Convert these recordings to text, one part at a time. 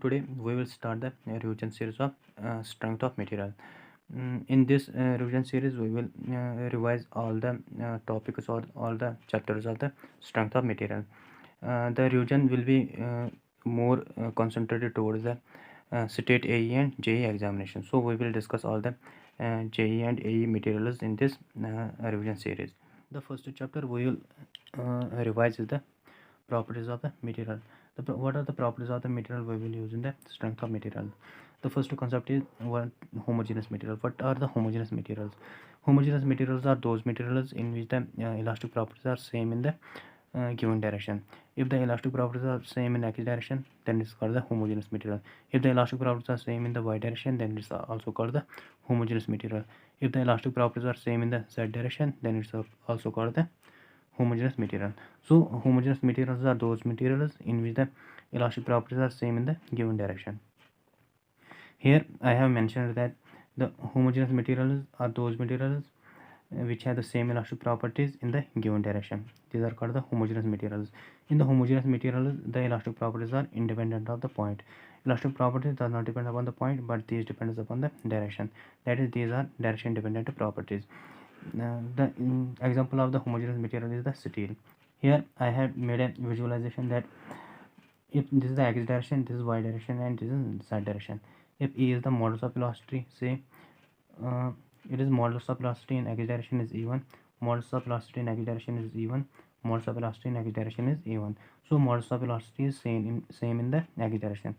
Today we will start the revision series of strength of material. In this revision series, we will revise all the topics or all the chapters of the strength of material. The revision will be more concentrated towards the state AE and JE examination. So we will discuss all the JE and AE materials in this revision series. The first chapter we will revise is the properties of the material. What are the properties of the material we will use in the strength of material? The first concept is homogeneous material. What are the homogeneous materials? Homogeneous materials are those materials in which the elastic properties are same in the given direction. If the elastic properties are same in x direction, then it's called the homogeneous material. If the elastic properties are same in the y direction, then it's also called the homogeneous material. If the elastic properties are same in the z direction, then it's also called the homogeneous material. So homogeneous materials are those materials in which the elastic properties are same in the given direction. Here I have mentioned that the homogeneous materials are those materials which have the same elastic properties in the given direction. These are called the homogeneous materials. In the homogeneous materials, the elastic properties are independent of the point. Elastic properties does not depend upon the point, but these depends upon the direction. That is, these are direction dependent properties. The example of the homogeneous material is the steel. Here I have made a visualization that if this is the x direction, this is y direction, and this is z direction. If E is the modulus of velocity, say it is modulus of velocity in x direction is E1, modulus of velocity in x direction is E1, modulus of velocity in x direction is E1. So modulus of velocity is same in the x direction.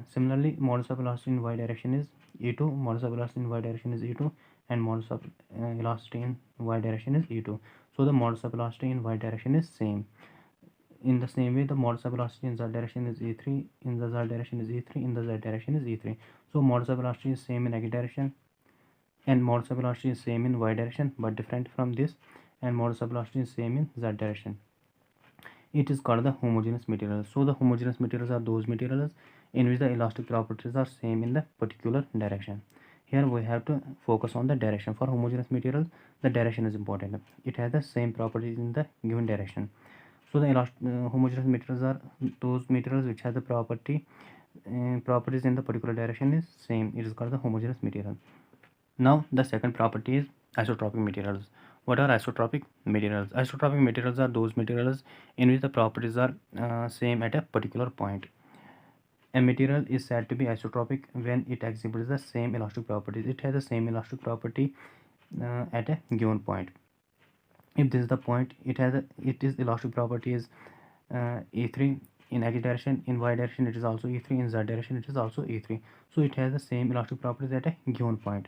Similarly, modulus of velocity in y direction is E2, modulus of velocity in y direction is E2, and modulus of velocity in y direction is E2. So the modulus of velocity in y direction is same. In the same way, the modulus of velocity in z direction is E3, in the z direction is E3, in the z direction is E3. So modulus of velocity is same in x direction, and modulus of velocity is same in y direction, but different from this, and modulus of velocity is same in z direction. It is called the homogeneous materials. So the homogeneous materials are those materials in which the elastic properties are same in the particular direction. Here we have to focus on the direction. For homogeneous materials, the direction is important. It has the same properties in the given direction. So the homogeneous materials are those materials which have the properties in the particular direction is same. It is called the homogeneous material. Now the second property is isotropic materials. What are isotropic materials? Isotropic materials are those materials in which the properties are same at a particular point. A material is said to be isotropic when it exhibits the same elastic properties. It has the same elastic property at a given point. If this is the point, it is elastic property is E3 in x direction, in y direction it is also E3, in z direction it is also E3. So it has the same elastic properties at a given point.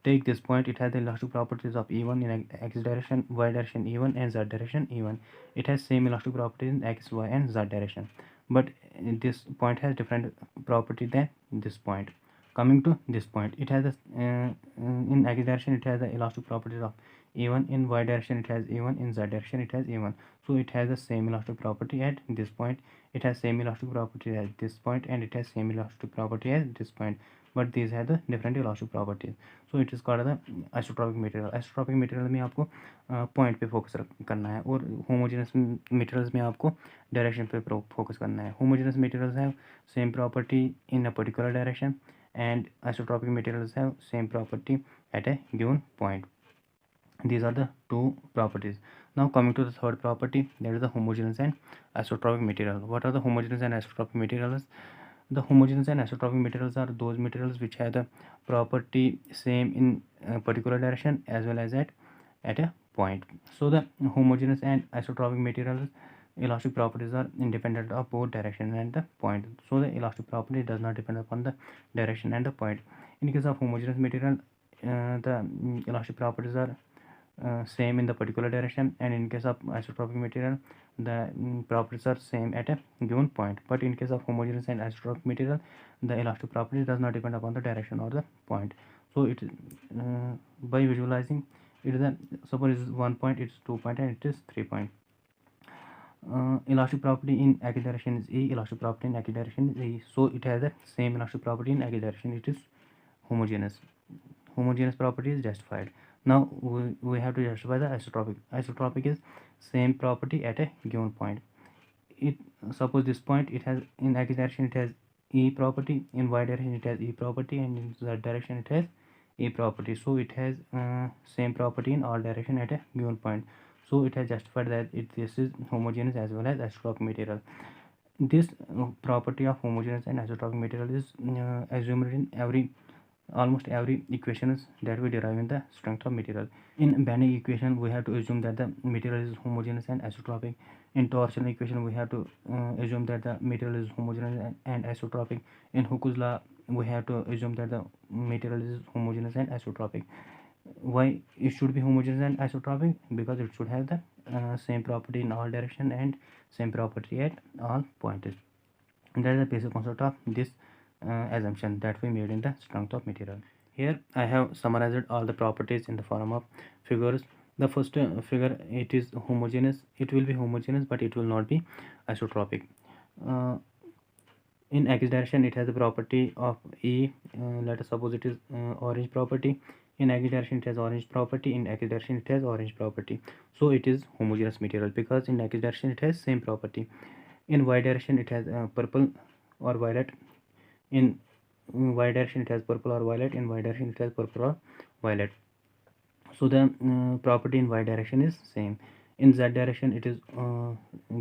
Take this point, it has the elastic properties of E1 in x direction, y direction E1, and z direction E1. It has same elastic properties in x, y, and z direction, but this point has different property than this point. Coming to this point, it has in x direction it has the elastic properties of E1, in y direction it has E1, in z direction it has E1. So it has the same elastic property at this point, it has same elastic property at this point, and it has same elastic property at this point, but these have the different elastic properties. So it is called the isotropic material. Isotropic material में आपको point पे focus करना है, और homogeneous materials में आपको direction पे focus करना है. Homogeneous materials have same property in a particular direction, and isotropic materials have same property at a given point. These are the two properties. Now coming to the third property, that is the homogeneous and isotropic material. What are the homogeneous and isotropic materials? The homogeneous and isotropic materials are those materials which have the property same in a particular direction as well as at a point. So the homogeneous and isotropic materials elastic properties are independent of both direction and the point. So the elastic property does not depend upon the direction and the point. In case of homogeneous material, the elastic properties are same in the particular direction, and in case of isotropic material, the properties are same at a given point. But in case of homogeneous and isotropic material, the elastic property does not depend upon the direction or the point. So it by visualizing it is suppose it is 1 point, it is 2 point, and it is 3 point. Elastic property in x direction is E, elastic property in x direction is E. So it has the same elastic property in x direction. It is homogeneous. Homogeneous property is justified. Now we have to justify the isotropic. Isotropic is same property at a given point. suppose this point, it has, in x direction it has E property, in y direction it has E property, and in z direction it has E property. So it has same property in all direction at a given point. So it has justified that this is homogeneous as well as isotropic material. This property of homogeneous and isotropic material is assumed in almost every equations that we derive in the strength of material. In Banach equation, we have to assume that the material is homogeneous and isotropic. In torsional equation, we have to assume that the material is homogeneous and isotropic. In Hooke's law, we have to assume that the material is homogeneous and isotropic. Why it should be homogeneous and isotropic? Because it should have the same property in all direction and same property at all points. And that is the basic concept of this assumption that we made in the strength of material. Here I have summarized all the properties in the form of figures. The first figure, it is homogeneous. It will be homogeneous, but it will not be isotropic. In x direction, it has the property of E. Let us suppose it is orange property. In x direction, it has orange property. In x direction, it has orange property. So it is homogeneous material because in x direction, it has same property. In y direction, it has purple or violet. In y direction, it has purple or violet. In y direction, it has purple or violet. So the property in y direction is same. In z direction, it is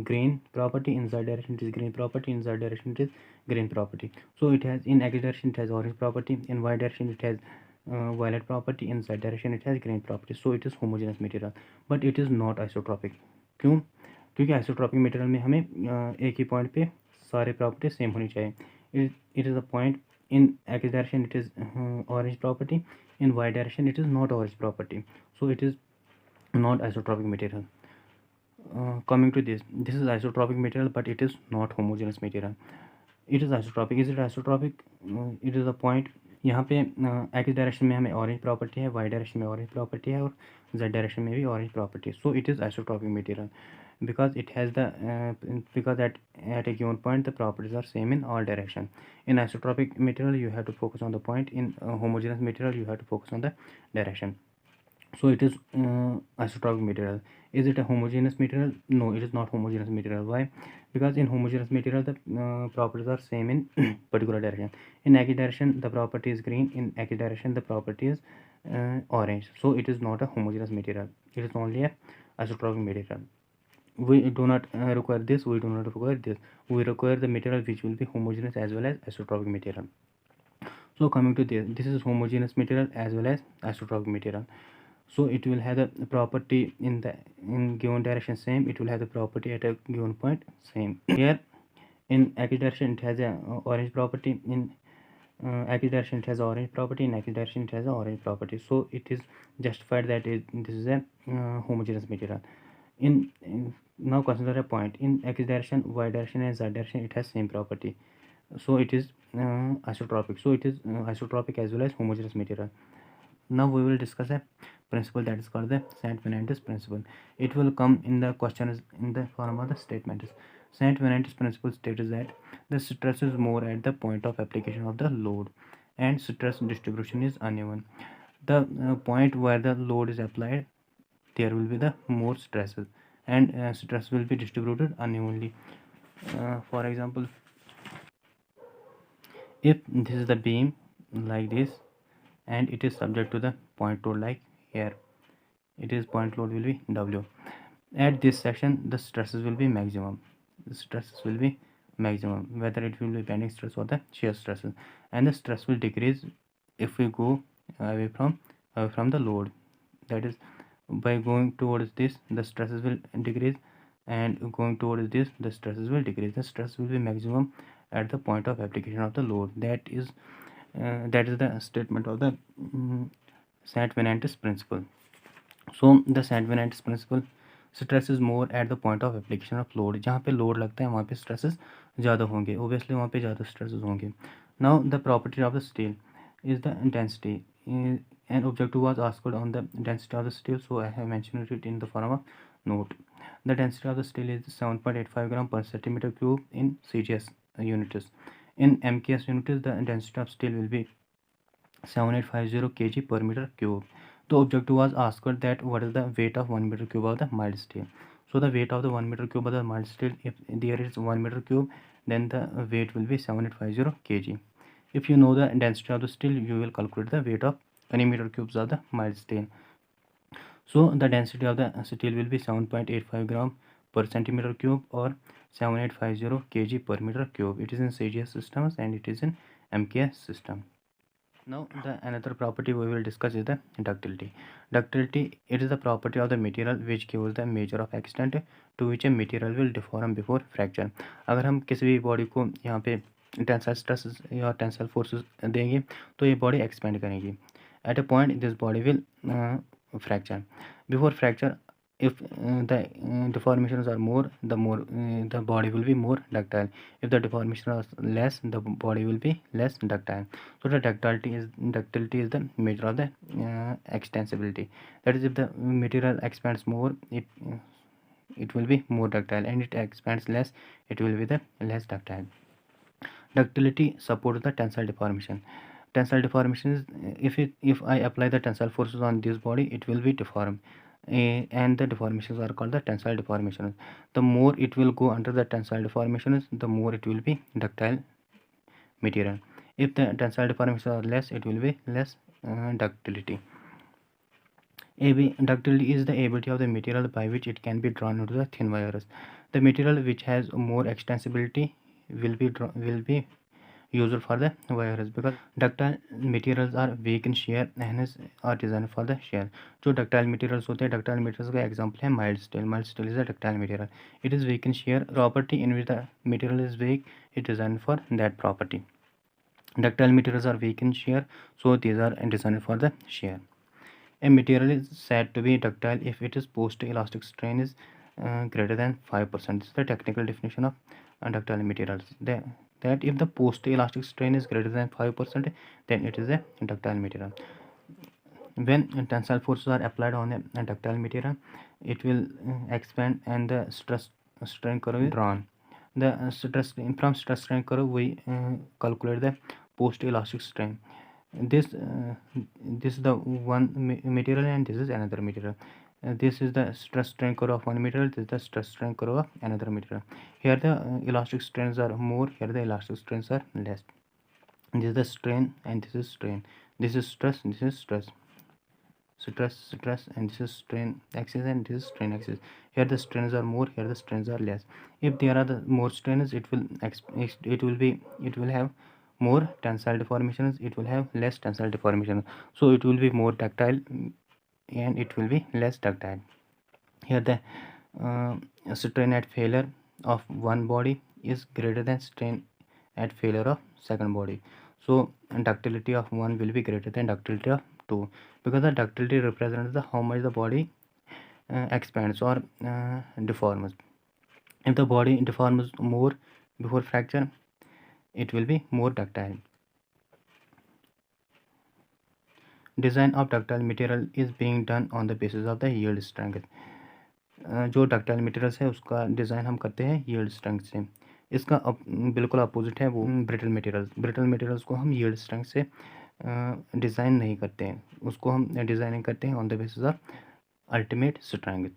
green property. In z direction, it is green property. In z direction, it is green property. So it has, in x direction, it has orange property. In y direction, it has violet property. In z direction, it has green property. So it is homogeneous material, but it is not isotropic. क्यों? क्योंकि isotropic material में हमें एक ही point पे सारे property same होनी चाहिए. It is a point in x direction it is orange property. In y direction it is not orange property. So it is not isotropic material. Coming to this is isotropic material, but it is not homogeneous material. It is isotropic. Is it isotropic? It is a point. यहाँ पे x direction में हमें orange property है, y direction में orange property है और z direction में भी orange property. So it is isotropic material because it has the because at a given point the properties are same in all direction. In isotropic material you have to focus on the point. In homogeneous material you have to focus on the direction. So it is isotropic material. Is it a homogeneous material? No, it is not homogeneous material. Why? Because in homogeneous material the properties are same in particular direction. In x direction the property is green. In x direction the property is orange. So it is not a homogeneous material. It is only a isotropic material. We do not require this. We do not require this. We require the material which will be homogeneous as well as isotropic material. So coming to this is homogeneous material as well as isotropic material. So it will have the property in given direction same. It will have the property at a given point same. Here in x direction it has a orange property. In x direction it has orange property. In x direction it has a orange property. So it is justified that this is a homogeneous material. Now consider a point in x direction, y direction and z direction it has same property. So it is isotropic. So it is isotropic as well as homogeneous material. Now we will discuss a principle that is called the Saint Venantis principle. It will come in the questions in the form of the statements. Saint Venantis principle states that the stress is more at the point of application of the load and stress distribution is uneven. The point where the load is applied, there will be the more stresses and stress will be distributed unevenly. For example, if this is the beam like this and it is subject to the point load like here, it is point load will be W. At this section the stresses will be maximum. The stresses will be maximum, whether it will be bending stress or the shear stresses, and the stress will decrease if we go away from the load. That is, by going towards this the stresses will decrease, and going towards this the stresses will decrease. The stress will be maximum at the point of application of the load. That is the statement of the Saint Venantis principle. So the Saint Venantis principle, stress is more at the point of application of load. जहाँ पे load लगता है वहाँ पे stresses ज़्यादा होंगे, obviously वहाँ पे ज़्यादा stresses होंगे. Now the property of the steel is the density. An objective was asked on the density of the steel, so I have mentioned it in the form of note. The density of the steel is 7.85 gram per centimeter cube in CGS units. In MKS units, the density of steel will be 7850 kg per meter cube. The objective was asked that what is the weight of 1 meter cube of the mild steel. So the weight of the 1 meter cube of the mild steel, if there is 1 meter cube, then the weight will be 7850 kg. If you know the density of the steel, you will calculate the weight of 20 meter cubes of the mild steel. So the density of the steel will be 7.85 gram per centimeter cube or 7850 kg per meter cube. It is in CGS systems and it is in MKS system. Now the another property we will discuss is the ductility. Ductility, it is the property of the material which gives the measure of extent to which a material will deform before fracture. अगर हम किसी भी body को यहाँ पे tensile stress या tensile forces देंगे तो ये बॉडी एक्सपेंड करेगी. At a point this body will fracture. Before fracture, if the deformations are more, the body will be more ductile. If the deformation is less, the body will be less ductile. So the ductility is the measure of the extensibility. That is, if the material expands more, it will be more ductile, and it expands less, it will be the less ductile. Ductility supports the tensile deformation. Tensile deformation is, if I apply the tensile forces on this body, it will be deformed, and the deformations are called the tensile deformations. The more it will go under the tensile deformations, the more it will be ductile material. If the tensile deformations are less, it will be less ductility. Ductility is the ability of the material by which it can be drawn into the thin wires. The material which has more extensibility will be used for the wires, because ductile materials are weak in shear and are designed for the shear. जो ductile materials होते हैं, ductile materials का example है mild steel. Mild steel is a ductile material. It is weak in shear. Property in which the material is weak is designed for that property. Ductile materials are weak in shear, so these are designed for the shear. A material is said to be ductile if its post-elastic strain is greater than 5%. This is the technical definition of ductile materials. That if the post-elastic strain is greater than 5%, then it is a ductile material. When tensile forces are applied on a ductile material, it will expand and the stress strain curve is drawn. The from stress strain curve we calculate the post-elastic strain. This is the one material and this is another material. This is the stress strain curve of one material, this is the stress strain curve of another material. Here the elastic strains are more, here the elastic strains are less. This is the strain and this is strain. This is stress, this is stress. Stress, and this is strain axis and this is strain axis. Here the strains are more, here the strains are less. If there are the more strains, it will have more tensile deformations, it will have less tensile deformation, so it will be more ductile and it will be less ductile. Here the strain at failure of one body is greater than strain at failure of second body, so ductility of one will be greater than ductility of two, because the ductility represents the how much the body expands or deforms. If the body deforms more before fracture, it will be more ductile. Design of ductile material is being done on the basis of the yield strength. जो ductile materials है उसका design हम करते हैं yield strength से. इसका बिल्कुल opposite है वो ब्रिटल मटेरियल्स. ब्रिटल मटेरियल्स को हम यील्ड स्ट्रेंथ से डिज़ाइन नहीं करते हैं, उसको हम डिज़ाइनिंग करते हैं on the basis of ultimate strength.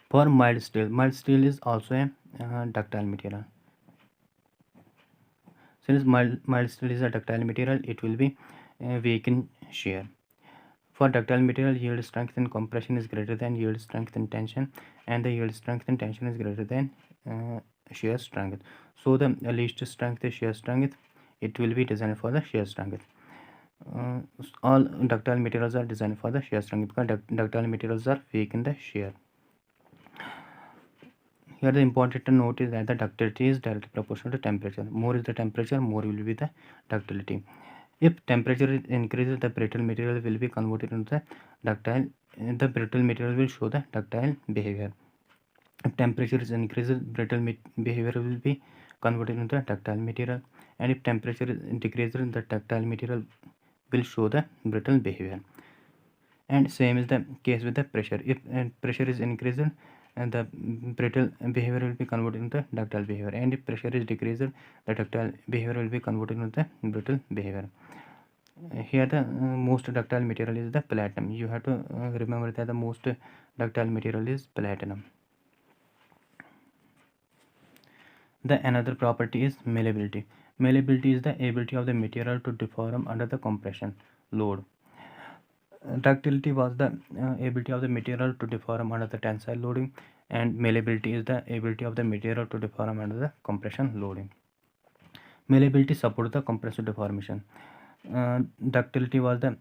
For mild steel is also a ductile material. Since mild steel is a ductile material, it will be weak in shear. For ductile material, yield strength in compression is greater than yield strength in tension, and the yield strength in tension is greater than shear strength. So the least strength is shear strength. It will be designed for the shear strength. All ductile materials are designed for the shear strength because ductile materials are weak in the shear. Here the important note is that the ductility is directly proportional to temperature. More is the temperature, more will be the ductility. If temperature increases, the brittle material will be converted into the ductile. The brittle material will show the ductile behavior. If temperature is increases, brittle behavior will be converted into the ductile material. And if temperature is decreases, the ductile material will show the brittle behavior. And same is the case with the pressure. If pressure is increased, the brittle behavior will be converted into ductile behavior, and if pressure is decreased, the ductile behavior will be converted into the brittle behavior. Here the most ductile material is the platinum. You have to remember that the most ductile material is platinum. The another property is malleability. Malleability is the ability of the material to deform under the compression load. Ductility was the ability of the material to deform under the tensile loading, and malleability is the ability of the material to deform under the compression loading. Malleability supports the compressive deformation. Ductility was the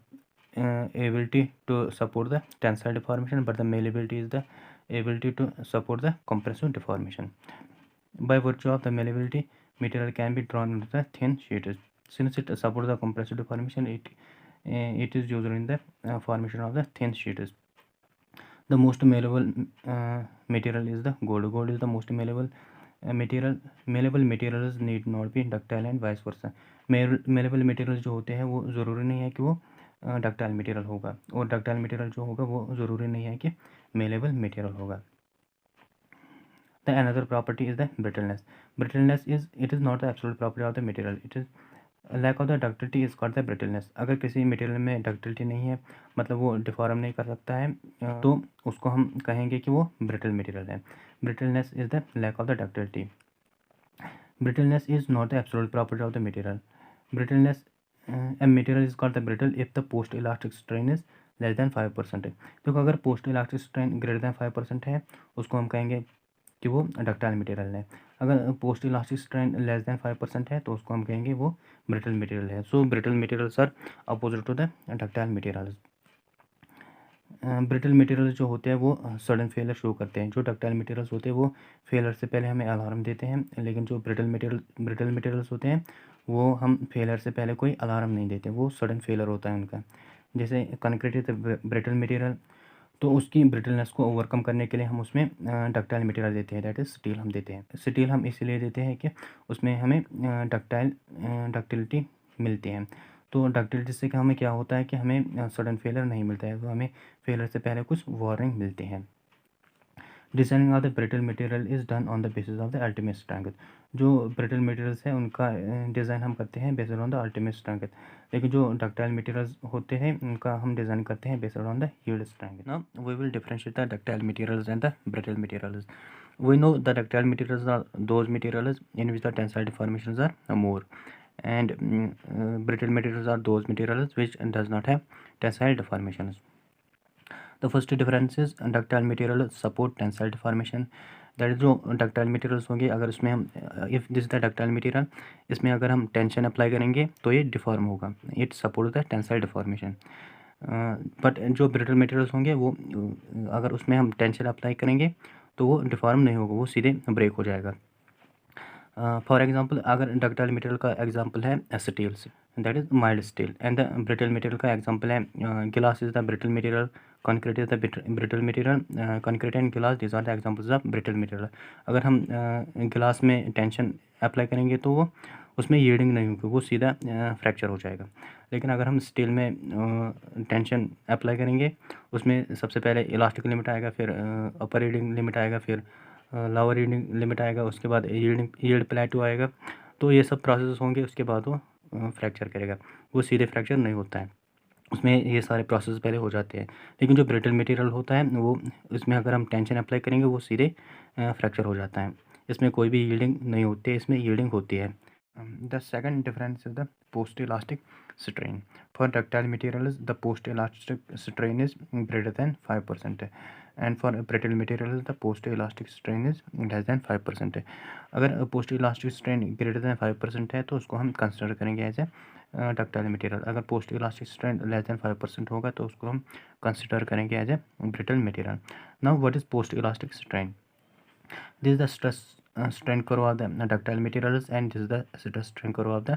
ability to support the tensile deformation, but the malleability is the ability to support the compressive deformation. By virtue of the malleability, material can be drawn into the thin sheets. Since it supports the compressive deformation, it is used in the formation of the thin sheets. The most malleable material is the gold. Gold is the most malleable material. Malleable materials need not be ductile and vice versa. Malleable materials जो होते हैं वो ज़रूरी नहीं है कि वो ductile material होगा, और डक्टाइल मटेरियल जो होगा वो ज़रूरी नहीं है कि malleable मटेरियल होगा. The another property is the brittleness. Brittleness is not the absolute property of the material. It is lack of the ductility is called the brittleness. अगर किसी मटेरियल में डक्टिलिटी नहीं है, मतलब वो डिफॉर्म नहीं कर सकता है, तो उसको हम कहेंगे कि वो ब्रिटल मटेरियल है. Brittleness is the lack of the ductility. Brittleness is not the absolute property of the material. Brittleness, a material is called the brittle if the post elastic strain is less than 5%. तो अगर post elastic strain greater than 5% है, उसको हम कहेंगे कि वो ductile material है. अगर post elastic strain less than 5% है, तो उसको हम कहेंगे वो ब्रिटल मटेरियल है. So brittle materials are opposite to the ductile materials. Brittle materials जो होते हैं वो सडन फेलियर शो करते हैं. जो डक्टाइल मटेरियल्स होते हैं वो फेलियर से पहले हमें अलार्म देते हैं, लेकिन जो ब्रिटल मटेरियल्स होते हैं वो हम फेलियर से पहले कोई अलार्म नहीं देते, वो सडन फेलियर होता है उनका. जैसे कंक्रीट इज ब्रिटल मटेरियल, तो उसकी ब्रिटलनेस को ओवरकम करने के लिए हम उसमें डक्टाइल मटेरियल देते हैं, दैट इज़ स्टील हम देते हैं. स्टील हम इसलिए देते हैं कि उसमें हमें डक्टिलिटी मिलती है. तो डक्टिलिटी से हमें क्या होता है कि हमें सडन फेलियर नहीं मिलता है, तो हमें फेलियर से पहले कुछ वार्निंग मिलती है. Designing of the brittle material is done on the basis of the ultimate strength. जो ब्रिटल मटेरियल्स हैं उनका डिज़ाइन हम करते हैं based on the ultimate strength, लेकिन जो डक्टाइल मटेरियल्स होते हैं उनका हम डिज़ाइन करते हैं based on the yield strength. Now we will differentiate the ductile materials and the brittle materials. We know the ductile materials are those materials in which the tensile deformations are more, and brittle materials are those materials which does not have tensile deformations. The first difference is ductile material support tensile deformation. That is जो ductile materials होंगे, अगर उसमें हम if this the ductile material, इसमें अगर हम tension apply करेंगे तो ये डिफॉर्म होगा, it support the tensile deformation. But जो ब्रिटल मटेरियल्स होंगे वो अगर उसमें हम टेंशन अप्लाई करेंगे तो वो डिफॉर्म नहीं होगा, वो सीधे ब्रेक हो जाएगा. फॉर एग्जांपल, अगर डक्टाइल मटेरियल का एग्जांपल है steel, that is mild steel, and the brittle material का एग्जांपल है गिलास is the brittle material, concrete is the brittle material. Concrete and glass, these are the examples of brittle material. अगर हम गिलास में tension apply करेंगे तो वो उसमें यील्डिंग नहीं होगी, वो सीधा फ्रैक्चर हो जाएगा. लेकिन अगर हम स्टील में टेंशन अप्लाई करेंगे, उसमें सबसे पहले इलास्टिक लिमिट आएगा, फिर अपर यील्डिंग लिमिट आएगा, फिर लोअर यील्डिंग लिमिट आएगा, उसके बाद यील्ड प्लेटो आएगा. तो ये सब प्रोसेस होंगे, उसके बाद वो फ्रैक्चर करेगा, वो सीधे फ्रैक्चर नहीं होता है, उसमें ये सारे प्रोसेस पहले हो जाते हैं. लेकिन जो ब्रिटल मटेरियल होता है वो इसमें अगर हम टेंशन अप्लाई करेंगे वो सीधे फ्रैक्चर हो जाता है, इसमें कोई भी यील्डिंग नहीं होती है, इसमें यील्डिंग होती है. The second difference is the post elastic strain. For ductile materials the post elastic strain is greater than 5%, and for brittle materials the post elastic strain is less than 5%. अगर post elastic strain greater than 5% है तो उसको हम consider करेंगे as a ductile material. अगर post elastic strain less than 5% होगा तो उसको हम कंसिडर करेंगे as a brittle material. Now what is post elastic strain? This is the stress strain curve of the ductile materials, and this is the stress strain curve of the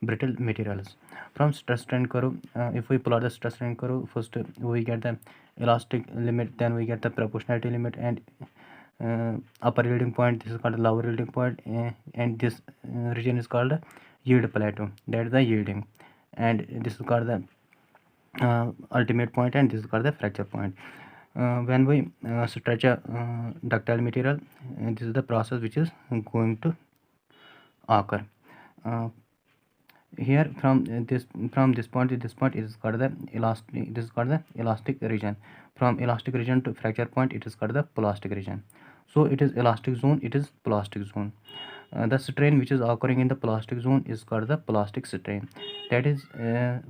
brittle materials. From stress strain curve, if we plot the stress strain curve, first we get the elastic limit, then we get the proportionality limit, and upper yielding point, this is called the lower yielding point, and this region is called the yield plateau, that is the yielding, and this is called the ultimate point, and this is called the fracture point. when we stretch a ductile material, this is the process which is going to occur. Here from this point to this point, it is called the elastic. This is called the elastic region. From elastic region to fracture point, it is called the plastic region. So it is elastic zone, it is plastic zone. The strain which is occurring in the plastic zone is called the plastic strain. That is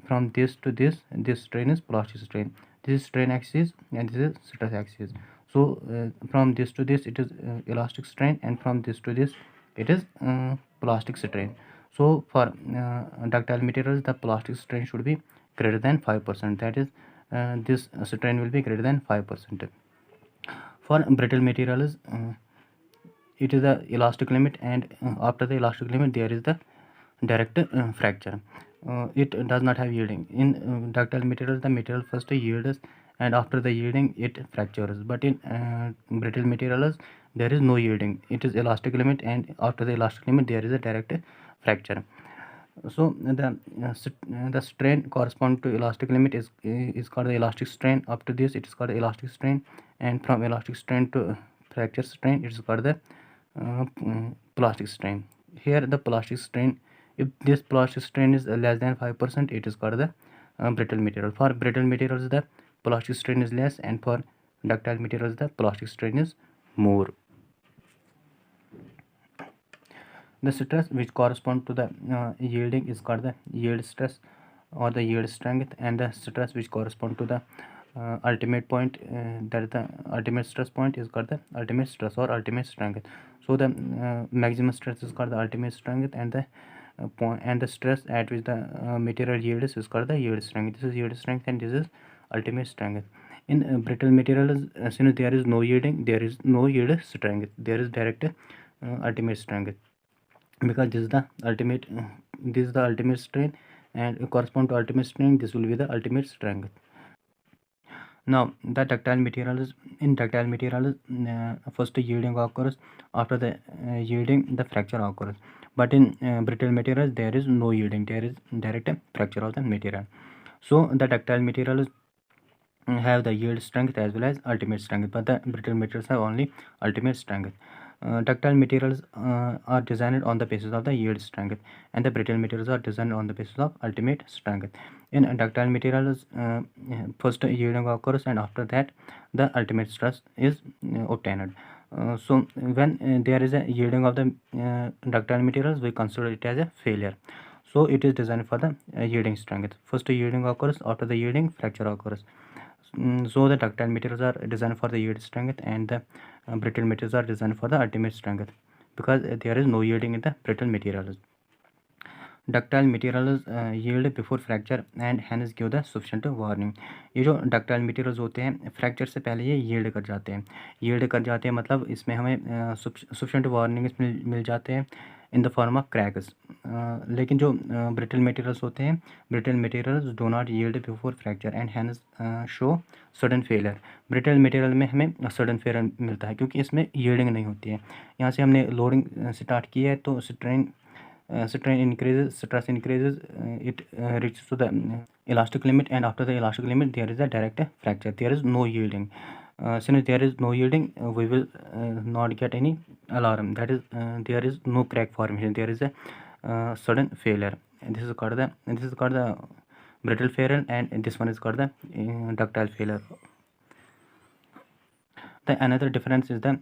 from this to this strain is plastic strain. This is strain axis and this is stress axis. So from this to this it is elastic strain, and from this to this it is plastic strain. So for ductile materials, the plastic strain should be greater than 5%. That is this strain will be greater than 5%. For brittle materials, it is the elastic limit, and after the elastic limit there is the direct fracture. It does not have yielding. In ductile materials, the material first yields, and after the yielding it fractures. But in brittle materials there is no yielding. It is elastic limit, and after the elastic limit there is a direct fracture. So the strain correspond to elastic limit is called the elastic strain. Up to this it is called elastic strain, and from elastic strain to fracture strain it is called the plastic strain. Here the plastic strain, if this plastic strain is less than 5%, it is called the brittle material. For brittle materials the plastic strain is less, and for ductile materials the plastic strain is more. The stress which correspond to the yielding is called the yield stress or the yield strength, and the stress which correspond to the ultimate point, that is the ultimate stress point, is called the ultimate stress or ultimate strength. So the maximum stress is called the ultimate strength, and the point and the stress at which the material yields is called the yield strength. This is yield strength and this is ultimate strength. In brittle materials, since there is no yielding, there is no yield strength, there is direct ultimate strength, because this is the ultimate strain, and correspond to ultimate strain, this will be the ultimate strength. Now the ductile materials, in ductile materials first yielding occurs, after the yielding the fracture occurs. But in brittle materials there is no yielding, there is direct fracture of the material. So the ductile materials have the yield strength as well as ultimate strength, but the brittle materials have only ultimate strength. Ductile materials are designed on the basis of the yield strength, and the brittle materials are designed on the basis of ultimate strength. In ductile materials, first yielding occurs, and after that the ultimate stress is obtained. So when there is a yielding of the ductile materials, we consider it as a failure. So it is designed for the yielding strength. First yielding occurs, after the yielding fracture occurs. So the ductile materials are designed for the yield strength, and the brittle materials are designed for the ultimate strength, because there is no yielding in the brittle materials. Ductile materials yield before fracture and hence give the sufficient warning. ये जो ductile materials होते हैं fracture से पहले ये yield कर जाते हैं, मतलब इसमें हमें सफिशिएंट वार्निंग इसमें मिल जाते हैं in the form of cracks. लेकिन जो ब्रिटल मटेरियल्स होते हैं, brittle materials do not yield before fracture and hence show sudden failure. Brittle material में हमें सडन फेलियर मिलता है क्योंकि इसमें यील्डिंग नहीं होती है. यहाँ से हमने लोडिंग स्टार्ट की है तो strain increases, stress increases, it reaches to the elastic limit, and after the elastic limit there is a direct fracture, there is no yielding. Since there is no yielding, we will not get any alarm, that is there is no crack formation, there is a sudden failure, and this is called the brittle failure, and this one is called the ductile failure. The another difference is the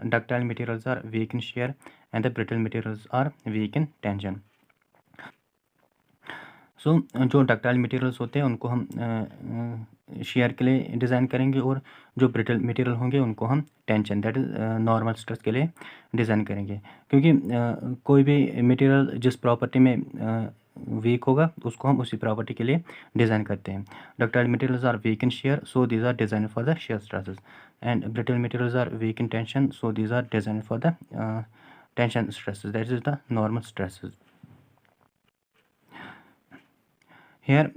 ductile materials are weak in shear and the brittle materials are weak in tension. So जो ductile materials होते हैं उनको हम share के लिए design करेंगे, और जो ब्रिटल मटेरियल होंगे उनको हम tension, that is normal stress के लिए डिज़ाइन करेंगे. क्योंकि कोई भी मटेरियल जिस प्रॉपर्टी में वीक होगा उसको हम उसी प्रॉपर्टी के लिए डिज़ाइन करते हैं. Ductile materials are weak in shear, so these are design for the shear stresses, and brittle materials are weak in tension, so these are design for the tension stresses, that is the normal stresses. Here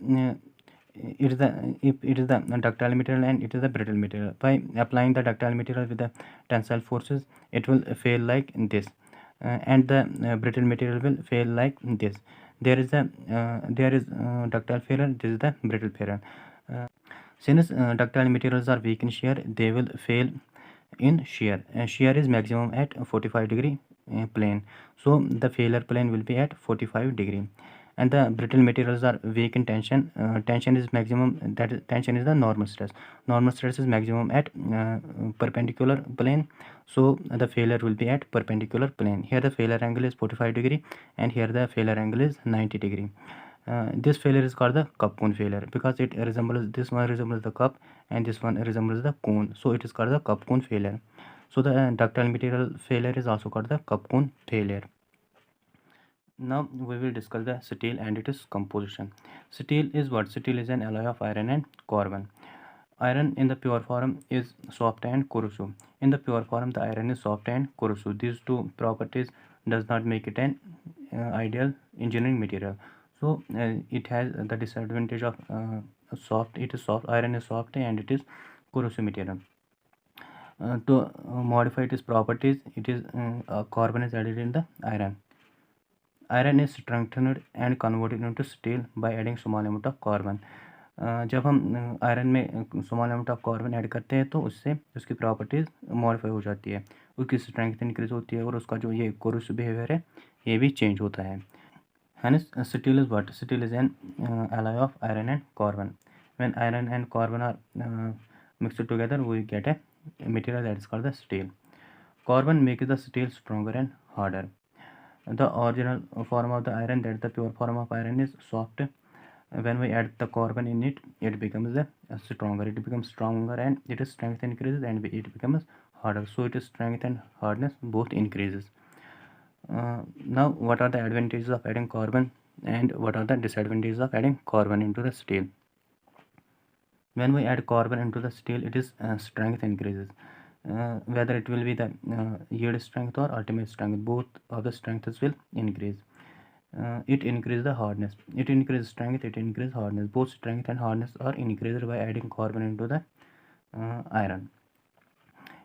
it is the ductile material and it is the brittle material. By applying the ductile material with the tensile forces, it will fail like this, and the brittle material will fail like this. There is ductile failure, this is the brittle failure. Since ductile materials are weak in shear, they will fail in shear. Shear is maximum at 45-degree plane, so the failure plane will be at 45-degree. And the brittle materials are weak in tension. Tension is maximum, that is, tension is the normal stress. Normal stress is maximum at perpendicular plane, so the failure will be at perpendicular plane. Here the failure angle is 45-degree, and here the failure angle is 90-degree. This failure is called the cup cone failure, because it resembles, this one resembles the cup and this one resembles the cone, so it is called the cup cone failure. So the ductile material failure is also called the cup cone failure. Now we will discuss the steel and its composition. Steel is what? Steel is an alloy of iron and carbon. Iron in the pure form is soft and corrosive. In the pure form, the iron is soft and corrosive. These two properties does not make it an ideal engineering material. So it has the disadvantage of soft. It is soft. Iron is soft and it is corrosive material. To modify its properties, it is carbon is added in the iron. Iron is strengthened and converted into steel by adding small amount of carbon. जब हम iron में small amount of carbon add करते हैं तो उससे उसकी properties modify हो जाती है, उसकी स्ट्रेंथ इंक्रीज होती है और उसका जो ये कोरोसिव बिहेवियर है ये भी चेंज होता है. Hence, steel is what? Steel is an alloy of iron and carbon. When iron and carbon are mixed together, we get a material that is called the steel. Carbon makes the steel stronger and harder. The original form of the iron, that is the pure form of iron, is soft. When we add the carbon in it, it becomes stronger. It becomes stronger and its strength increases, and it becomes harder. So its strength and hardness both increases. Now, what are the advantages of adding carbon and what are the disadvantages of adding carbon into the steel? When we add carbon into the steel, its strength increases. Whether it will be the yield strength or ultimate strength, both of the strengths will increase. It increases the hardness. It increases strength, it increases hardness. Both strength and hardness are increased by adding carbon into the iron.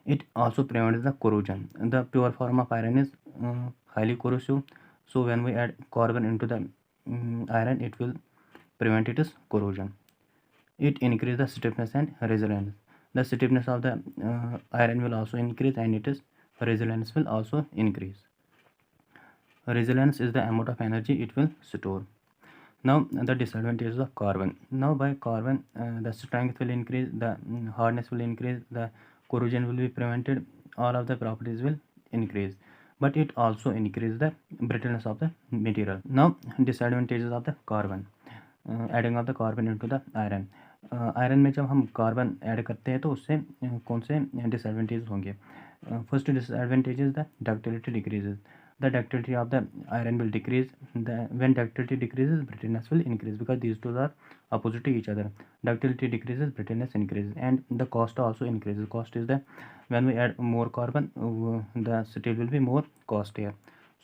It also prevents the corrosion. The pure form of iron is highly corrosive, so when we add carbon into the iron, it will prevent its corrosion. It increases the stiffness and resilience. The stiffness of the iron will also increase, and its resilience will also increase. Resilience is the amount of energy it will store. Now the disadvantages of carbon. Now by carbon, the strength will increase, the hardness will increase, the corrosion will be prevented, all of the properties will increase, but it also increases the brittleness of the material. Now disadvantages of the carbon. Adding of the carbon into the iron. Iron में जब हम carbon add करते हैं तो उससे कौन से disadvantage होंगे? First disadvantage is the ductility decreases. The ductility of the iron will decrease. When ductility decreases, brittleness will increase, because these two are opposite to each other. Ductility decreases, brittleness increases, and the cost also increases. Cost is the, when we add more carbon, the steel will be more costlier.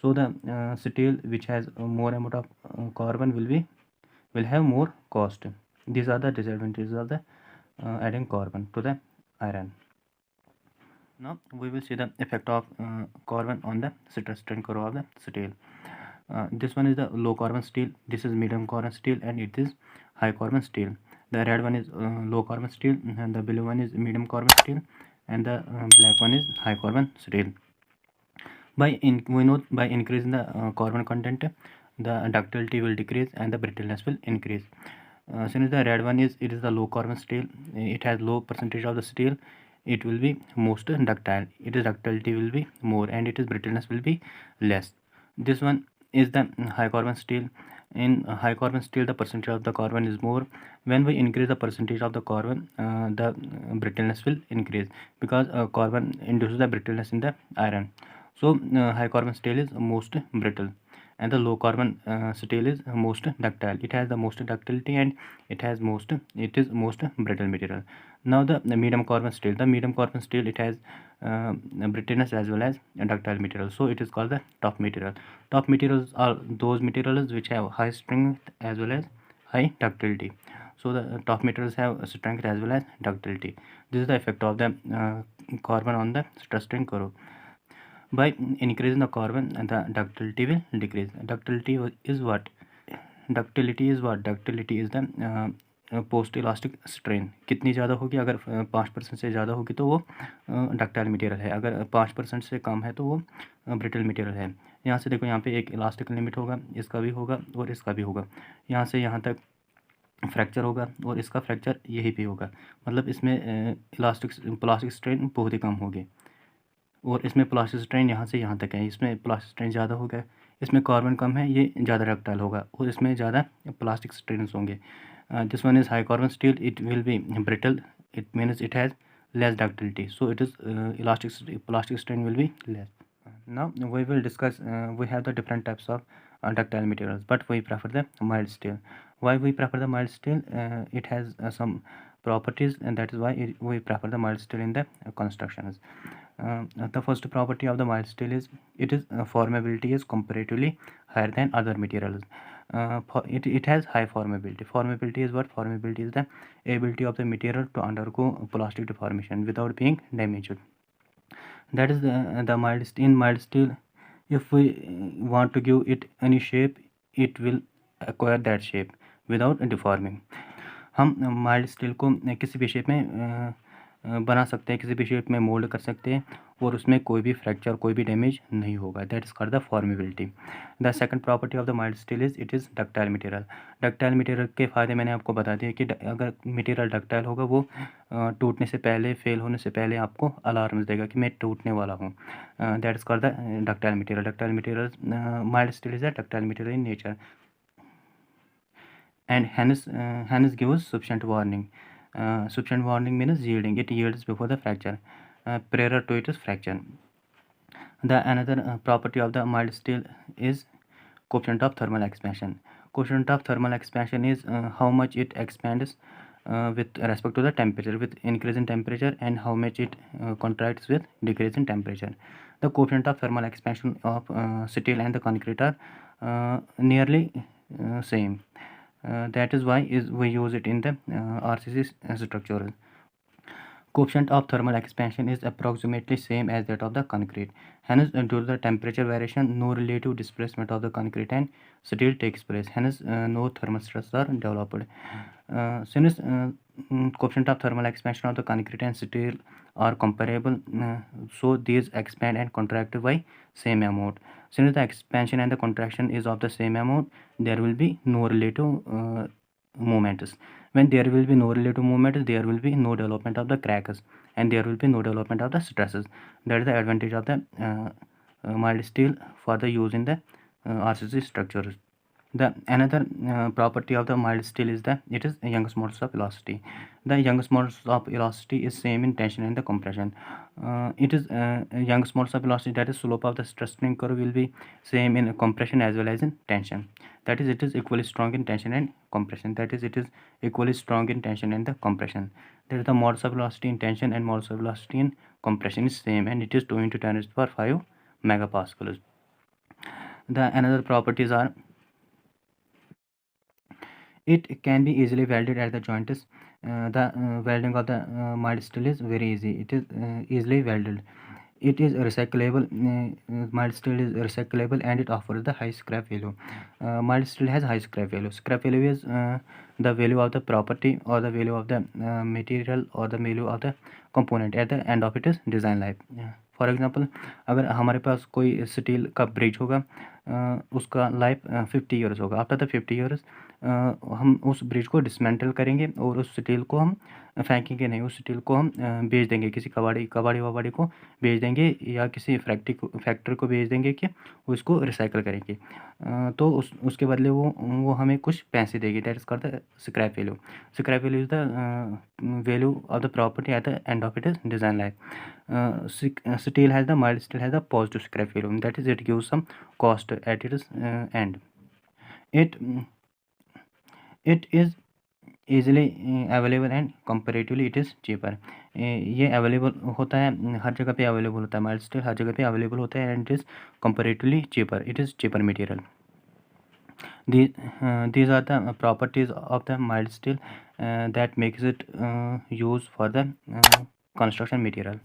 So the steel which has more amount of carbon will have more cost. These are the disadvantages of the adding carbon to the iron. Now we will see the effect of carbon on the stress strain curve of the steel. This one is the low carbon steel, this is medium carbon steel, and it is high carbon steel. The red one is low carbon steel, and the blue one is medium carbon steel, and the black one is high carbon steel. We know by increasing the carbon content, the ductility will decrease and the brittleness will increase. Since the red one is, it is the low carbon steel, it has low percentage of the steel, it will be most ductile, its ductility will be more, and its brittleness will be less. This one is the high carbon steel. In high carbon steel, the percentage of the carbon is more. When we increase the percentage of the carbon, the brittleness will increase, because carbon induces the brittleness in the iron. So high carbon steel is most brittle, and the low carbon steel is most ductile. It has the most ductility, and it is most brittle material. Now the medium carbon steel. The medium carbon steel, it has brittleness as well as ductile material, so it is called the top material. Top materials are those materials which have high strength as well as high ductility. So the top materials have strength as well as ductility. This is the effect of the carbon on the stress strain curve. By increasing the carbon, the ductility will decrease. Ductility is what? Ductility is the post elastic strain कितनी ज़्यादा होगी, अगर 5% से ज़्यादा होगी तो वो ductile material है, अगर 5% से कम है तो वो ब्रिटल मटेरियल है। यहाँ से देखो, यहाँ पे एक इलास्टिक लिमिट होगा, इसका भी होगा और इसका भी होगा, यहाँ से यहाँ तक फ्रैक्चर होगा और इसका फ्रैक्चर यही पे होगा, मतलब इसमें प्लास्टिक स्ट्रेन बहुत ही कम होगी। और इसमें प्लास्टिक स्ट्रेन यहाँ से यहाँ तक है, इसमें प्लास्टिक स्ट्रेन ज़्यादा होगा, इसमें कार्बन कम है, ये ज़्यादा डक्टाइल होगा और इसमें ज़्यादा प्लास्टिक स्ट्रेन होंगे। This one is high carbon steel, it will be brittle, it means it has less ductility, so it is plastic strain will be less. Now we will discuss, we have the different types of ductile materials, but we prefer the mild steel. Why we prefer the mild steel? It has some properties, and that is why we prefer the mild steel in the constructions. The first property of the mild steel is formability is comparatively higher than other materials. It has high formability. Formability is what? Formability is the ability of the material to undergo plastic deformation without being damaged. That is the mild steel. In mild steel, if we want to give it any shape, it will acquire that shape without deforming. हम mild steel को किसी भी shape में बना सकते हैं, किसी भी शेप में मोल्ड कर सकते हैं और उसमें कोई भी फ्रैक्चर, कोई भी डैमेज नहीं होगा। That is called the formability. The second property of the mild steel is it is ductile material. Ductile material के फ़ायदे मैंने आपको बता दिए कि अगर मटेरियल डक्टाइल होगा वो टूटने से पहले, फेल होने से पहले आपको अलार्म देगा कि मैं टूटने वाला हूँ। That is called the ductile material. Ductile material, mild steel is a ductile material in nature and hence gives sufficient warning. Sufficient warning means yielding. It yields before the fracture, prior to its fracture. The another property of the mild steel is coefficient of thermal expansion. Coefficient of thermal expansion is how much it expands with respect to the temperature, with increase in temperature, and how much it contracts with decrease in temperature. The coefficient of thermal expansion of steel and the concrete are nearly same. That is why we use it in the RCC structure. Coefficient of thermal expansion is approximately same as that of the concrete. Hence, due to the temperature variation, no relative displacement of the concrete and steel takes place. Hence, no thermal stresses are developed. Since coefficient of thermal expansion of the concrete and steel are comparable, so these expand and contract by same amount. Since the expansion and the contraction is of the same amount, there will be no relative movements. When there will be no relative movement, there will be no development of the cracks and there will be no development of the stresses. That is the advantage of the mild steel for the use in the RCC structures. The another property of the mild steel is that it is Young's modulus of elasticity. The Young's modulus of elasticity is same in tension and the compression. It is Young's modulus of elasticity, that is slope of the stress strain curve will be same in compression as well as in tension. That is, it is equally strong in tension and compression. That is, it is equally strong in tension and the compression. That is, the modulus of elasticity in tension and modulus of elasticity in compression is same, and it is 2 into 10 raised to the power 5 megapascals. The another properties are it can be easily welded at the joints. The welding of the mild steel is very easy. It is easily welded. It is recyclable. Mild steel is recyclable and it offers the high scrap value. Mild steel has high scrap value. Scrap value is the value of the property or the value of the material or the value of the component at the end of its design life. For example, अगर हमारे पास कोई steel का bridge होगा, उसका life 50 years होगा। After the 50 years हम उस bridge को डिसमेंटल करेंगे और उस स्टील को हम फेंकेंगे नहीं, उस स्टील को हम बेच देंगे, किसी कबाड़ी को बेच देंगे या किसी फैक्ट्री को बेच देंगे कि वो इसको रिसाइकल करेंगे। तो उसके बदले वो हमें कुछ पैसे देगी। That is called the scrap value. Scrap value is the value of the property at the end of its design life. Mild steel has the positive scrap value. That is, it gives some cost at its end. It is easily available and comparatively it is cheaper. ये available होता है, हर जगह पे available होता है। Mild steel हर जगह पे available होता है and it is comparatively cheaper. It is cheaper material. These are the properties of the mild steel that makes it used for the construction material.